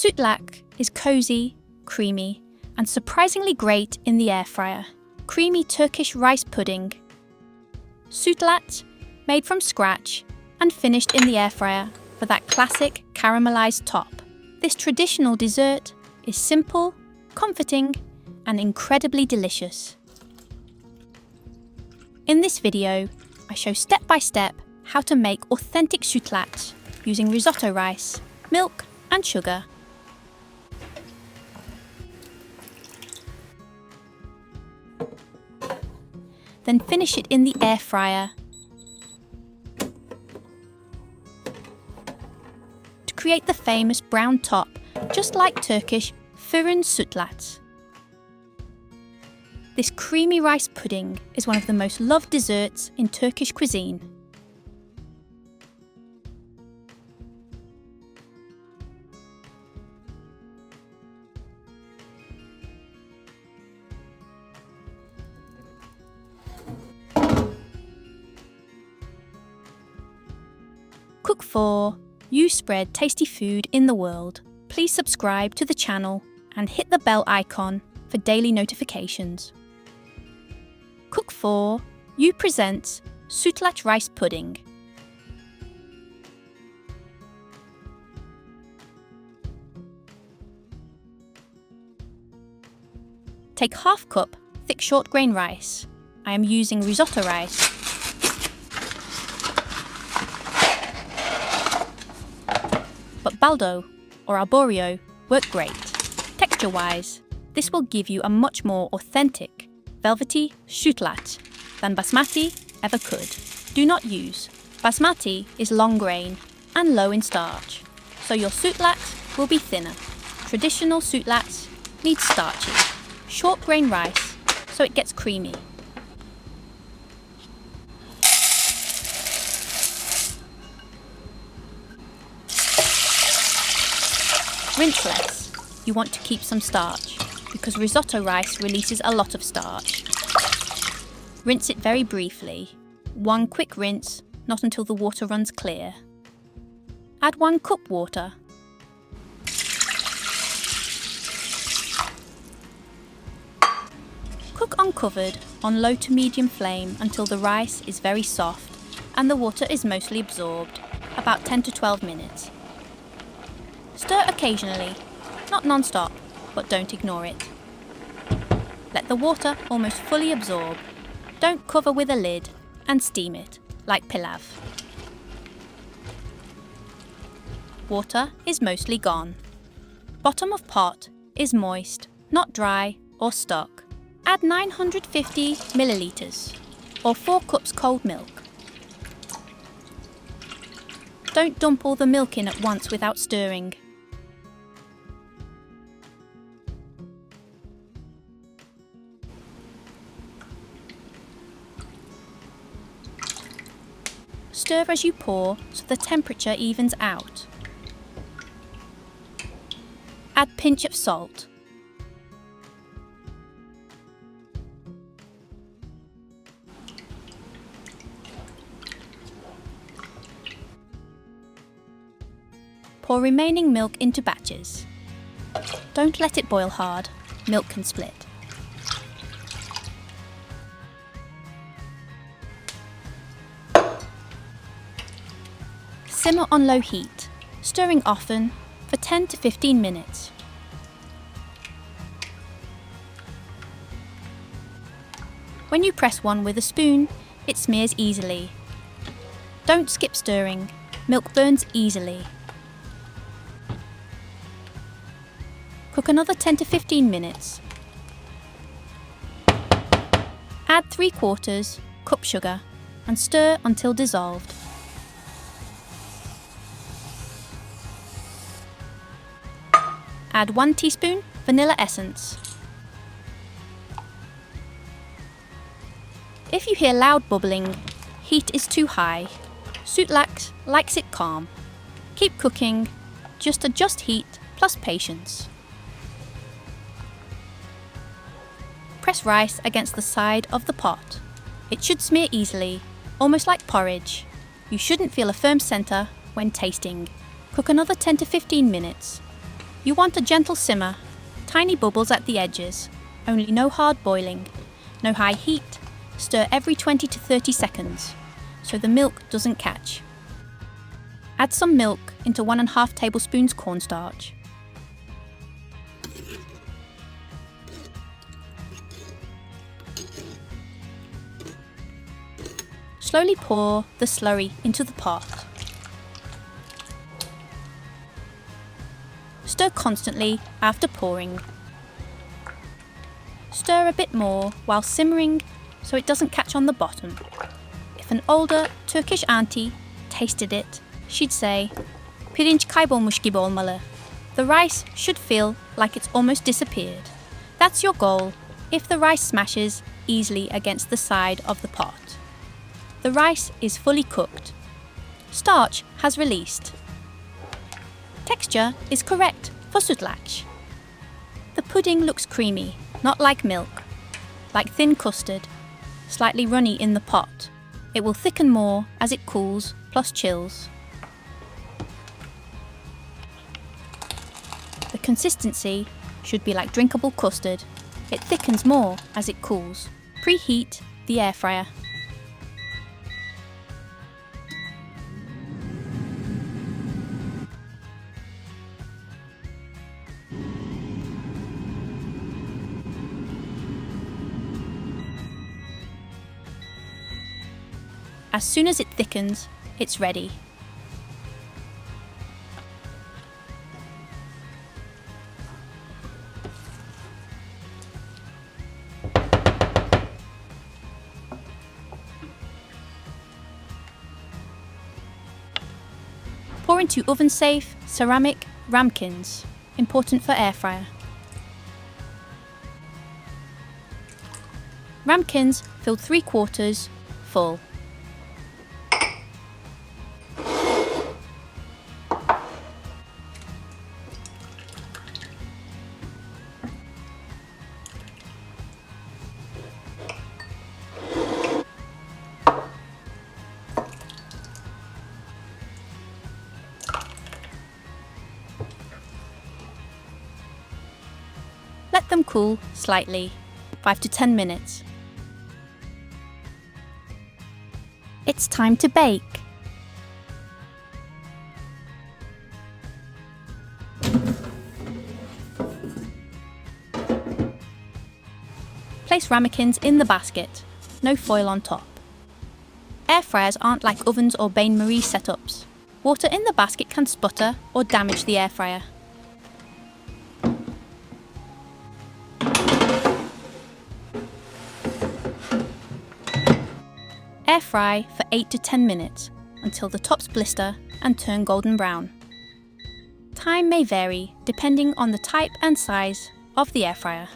Sütlaç is cozy, creamy, and surprisingly great in the air fryer. Creamy Turkish rice pudding. Sütlaç, made from scratch and finished in the air fryer for that classic caramelized top. This traditional dessert is simple, comforting, and incredibly delicious. In this video, I show step by step how to make authentic sütlaç using risotto rice, milk, and sugar. Then finish it in the air fryer. To create the famous brown top, just like Turkish fırın sütlaç. This creamy rice pudding is one of the most loved desserts in Turkish cuisine. Cook for you spread tasty food in the world. Please subscribe to the channel and hit the bell icon for daily notifications. Cook for you presents sütlaç rice pudding. Take half cup thick short grain rice. I am using risotto rice. But baldo or arborio work great. Texture-wise, this will give you a much more authentic, velvety sütlaç than basmati ever could. Do not use. Basmati is long grain and low in starch, so your sütlaç will be thinner. Traditional sütlaç needs starchy, short grain rice so it gets creamy. Rinse less. You want to keep some starch, because risotto rice releases a lot of starch. Rinse it very briefly. One quick rinse, not until the water runs clear. Add 1 cup water. Cook uncovered on low to medium flame until the rice is very soft and the water is mostly absorbed, about 10 to 12 minutes. Stir occasionally, not non-stop, but don't ignore it. Let the water almost fully absorb. Don't cover with a lid and steam it, like pilav. Water is mostly gone. Bottom of pot is moist, not dry or stuck. Add 950 milliliters, or 4 cups cold milk. Don't dump all the milk in at once without stirring. Stir as you pour so the temperature evens out. Add pinch of salt. Pour remaining milk into batches. Don't let it boil hard, milk can split. Simmer on low heat, stirring often for 10 to 15 minutes. When you press one with a spoon, it smears easily. Don't skip stirring, milk burns easily. Cook another 10 to 15 minutes. Add 3/4 cup sugar and stir until dissolved. Add 1 teaspoon vanilla essence. If you hear loud bubbling, heat is too high. Sütlaç likes it calm. Keep cooking, just adjust heat plus patience. Press rice against the side of the pot. It should smear easily, almost like porridge. You shouldn't feel a firm centre when tasting. Cook another 10 to 15 minutes. You want a gentle simmer, tiny bubbles at the edges, only no hard boiling, no high heat, stir every 20 to 30 seconds, so the milk doesn't catch. Add some milk into 1.5 tablespoons cornstarch. Slowly pour the slurry into the pot. Stir constantly after pouring. Stir a bit more while simmering so it doesn't catch on the bottom. If an older Turkish auntie tasted it, she'd say, "Pirinç kaybolmuş gibi olmalı." The rice should feel like it's almost disappeared. That's your goal if the rice smashes easily against the side of the pot. The rice is fully cooked. Starch has released. Texture is correct for sütlaç. The pudding looks creamy, not like milk, like thin custard, slightly runny in the pot. It will thicken more as it cools, plus chills. The consistency should be like drinkable custard. It thickens more as it cools. Preheat the air fryer. As soon as it thickens, it's ready. Pour into oven-safe ceramic ramekins, important for air fryer. Ramekins filled 3/4 full. Let them cool slightly, 5 to 10 minutes. It's time to bake. Place ramekins in the basket, no foil on top. Air fryers aren't like ovens or bain-marie setups. Water in the basket can sputter or damage the air fryer. Air fry for 8 to 10 minutes until the tops blister and turn golden brown. Time may vary depending on the type and size of the air fryer.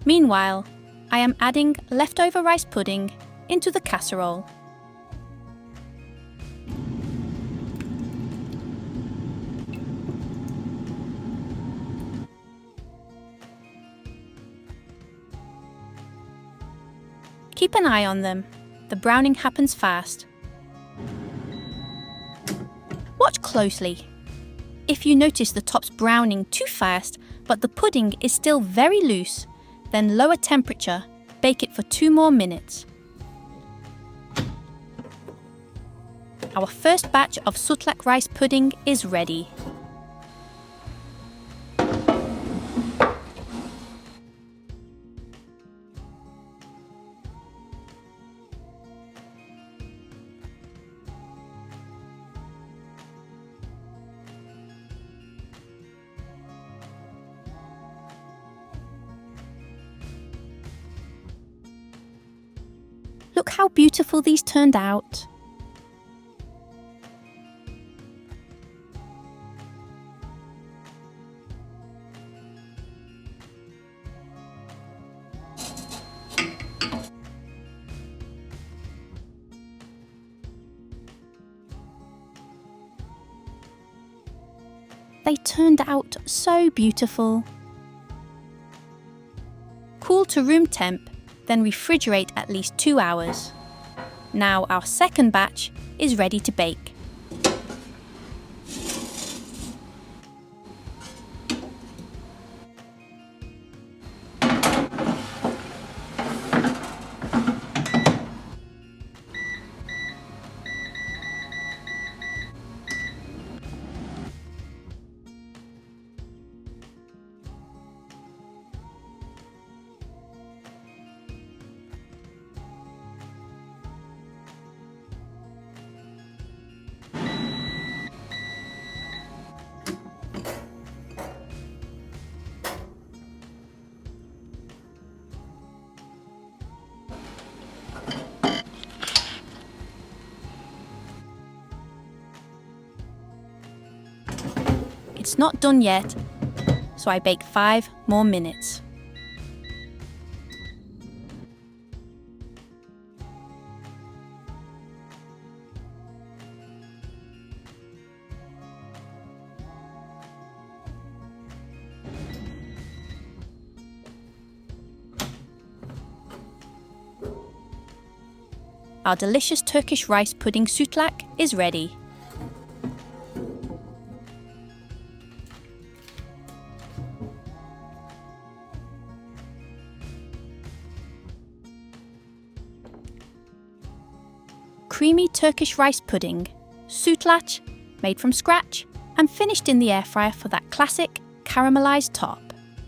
Meanwhile, I am adding leftover rice pudding into the casserole. Keep an eye on them. The browning happens fast. Watch closely. If you notice the top's browning too fast, but the pudding is still very loose, then lower temperature, bake it for 2 more minutes. Our first batch of sutlac rice pudding is ready. Look how beautiful these turned out. They turned out so beautiful. Cool to room temp, then refrigerate at least 2 hours. Now our second batch is ready to bake. It's not done yet, so I bake 5 more minutes. Our delicious Turkish rice pudding sütlaç is ready. Creamy Turkish rice pudding, sütlaç, made from scratch and finished in the air fryer for that classic caramelized top.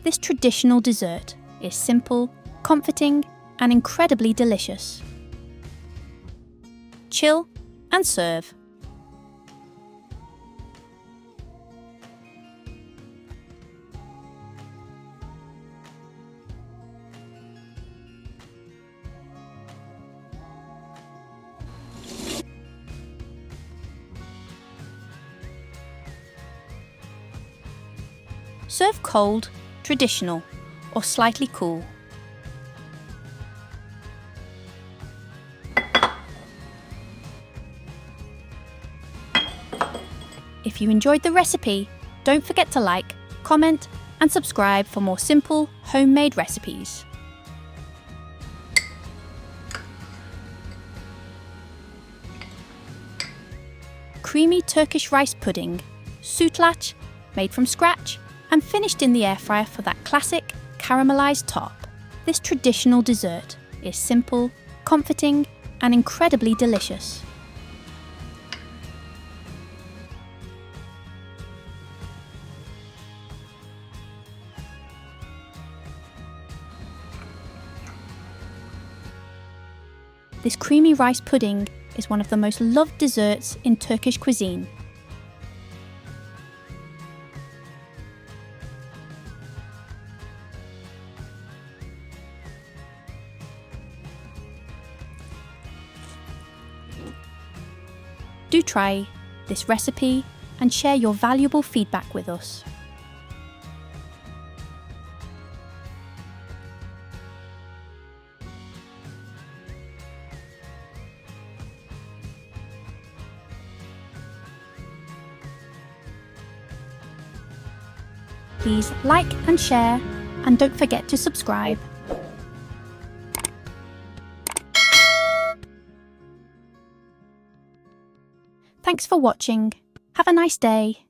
This traditional dessert is simple, comforting and incredibly delicious. Chill and serve. Serve cold, traditional, or slightly cool. If you enjoyed the recipe, don't forget to like, comment, and subscribe for more simple, homemade recipes. Creamy Turkish rice pudding, sütlaç, made from scratch and finished in the air fryer for that classic caramelized top. This traditional dessert is simple, comforting, and incredibly delicious. This creamy rice pudding is one of the most loved desserts in Turkish cuisine. Do try this recipe and share your valuable feedback with us. Please like and share, and don't forget to subscribe. Thanks for watching. Have a nice day.